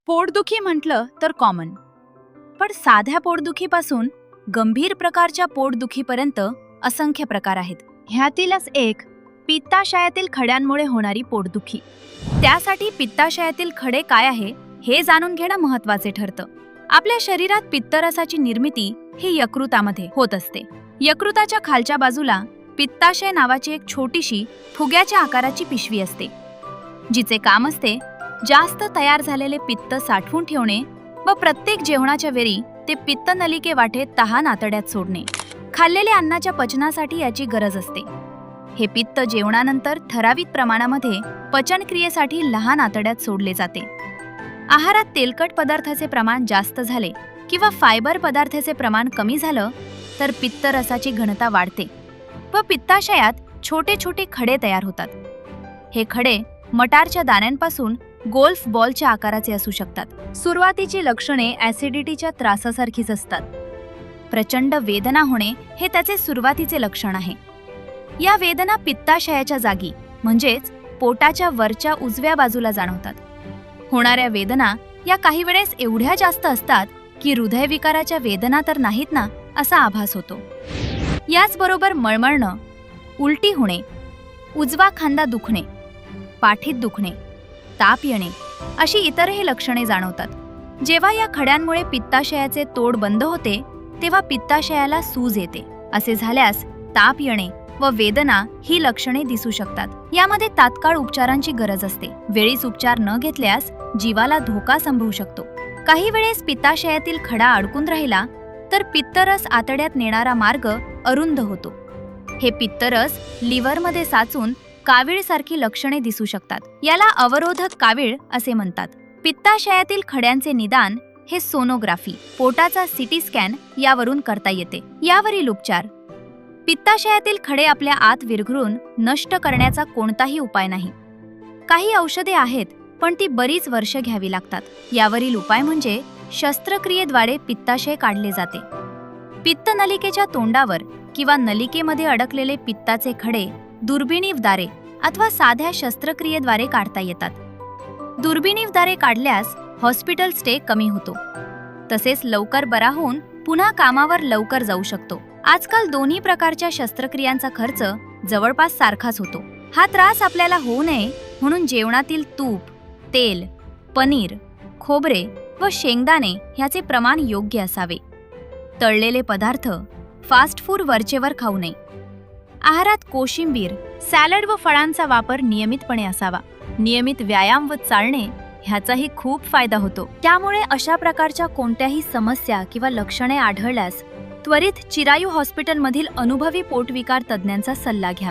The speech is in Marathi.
पोटदुखी म्हटलं तर कॉमन, पण साध्या पोटदुखीपासून गंभीर प्रकारच्या पोटदुखीपर्यंत असंख्य प्रकार आहेत. ह्यातीलच एक पित्ताशयातील खड्यांमुळे होणारी पोटदुखी. त्यासाठी पित्ताशयातील खडे काय आहे हे जाणून घेणं महत्त्वाचे ठरतं. आपल्या शरीरात पित्तरसाची निर्मिती ही यकृतामध्ये होत असते. यकृताच्या खालच्या बाजूला पित्ताशय नावाची एक छोटीशी फुग्याच्या आकाराची पिशवी असते, जिचे काम असते जास्त तयार झालेले पित्त साठवून ठेवणे व प्रत्येक जेवणाच्या वेळी ते पित्त नलिके वाटेत तहान आतड्यात सोडणे. खाल्लेल्या अन्नाच्या पचनासाठी याची गरज असते. हे पित्त जेवणानंतर ठराविक प्रमाणामध्ये पचनक्रियेसाठी लहान आतड्यात सोडले जाते. आहारात तेलकट पदार्थाचे प्रमाण जास्त झाले किंवा फायबर पदार्थाचे प्रमाण कमी झालं तर पित्तरसाची घनता वाढते व पित्ताशयात छोटे छोटे खडे तयार होतात. हे खडे मटारच्या दाण्यांपासून गोल्फ बॉलच्या आकाराचे असू शकतात. सुरुवातीची लक्षणे ॲसिडिटीच्या त्रासासारखीच असतात. प्रचंड वेदना होणे हे त्याचे सुरुवातीचे लक्षण आहे. या वेदना पित्ताशयाच्या जागी म्हणजेच पोटाच्या वरच्या उजव्या बाजूला जाणवतात. होणाऱ्या वेदना या काही वेळेस एवढ्या जास्त असतात की हृदयविकाराच्या वेदना तर नाहीत ना असा आभास होतो. याचबरोबर मळमळणं, उलटी होणे, उजवा खांदा दुखणे, पाठीत दुखणे, ताप येणे अशी इतरही लक्षणे जाणवतात. जेव्हा या खड्यांमुळे पित्ताशयाचे तोड बंद होते तेव्हा पित्ताशयाला सूज येते. असे झाल्यास ताप येणे व वेदना ही लक्षणे दिसू शकतात. यामध्ये तात्काळ उपचारांची गरज असते. वेळीच उपचार न घेतल्यास जीवाला धोका संभवू शकतो. काही वेळेस पित्ताशयातील खडा अडकून राहिला तर पित्तरस आतड्यात नेणारा मार्ग अरुंद होतो. हे पित्तरस लिव्हरमध्ये साचून कावीळसारखी लक्षणे दिसू शकतात. याला अवरोधक कावीळ असे म्हणतात. पित्ताशयातील खड्यांचे निदान हे सोनोग्राफी, पोटाचा सिटी स्कॅन यावरून करता येते. यावरील उपचार: पित्ताशयातील खडे आपल्या आत विरघळून नष्ट करण्याचा कोणताही उपाय नाही. काही औषधे आहेत पण ती बरीच वर्ष घ्यावी लागतात. यावरील उपाय म्हणजे शस्त्रक्रियेद्वारे पित्ताशय काढले जाते. पित्तनलिकेच्या तोंडावर किंवा नलिकेमध्ये अडकलेले पित्ताचे खडे दुर्बिणीद्वारे अथवा साध्या शस्त्रक्रियेद्वारे काढता येतात. दुर्बिणीद्वारे काढल्यास हॉस्पिटल स्टे कमी होतो. तसेच लवकर बरा होऊन पुन्हा कामावर लवकर जाऊ शकतो. आजकाल दोन्ही प्रकारच्या शस्त्रक्रियांचा खर्च जवळपास सारखाच होतो. हा त्रास आपल्याला होऊ नये म्हणून जेवणातील तूप, तेल, पनीर, खोबरे व शेंगदाणे ह्याचे प्रमाण योग्य असावे. तळलेले पदार्थ, फास्ट फूड वरचेवर खाऊ नये. आहारात कोशिंबीर, सॅलड व फळांचा वापर नियमितपणे असावा. नियमित व्यायाम व चालणे ह्याचाही खूप फायदा होतो. त्यामुळे अशा प्रकारच्या कोणत्याही समस्या किंवा लक्षणे आढळल्यास त्वरित चिरायू हॉस्पिटलमधील अनुभवी पोटविकार तज्ज्ञांचा सल्ला घ्या.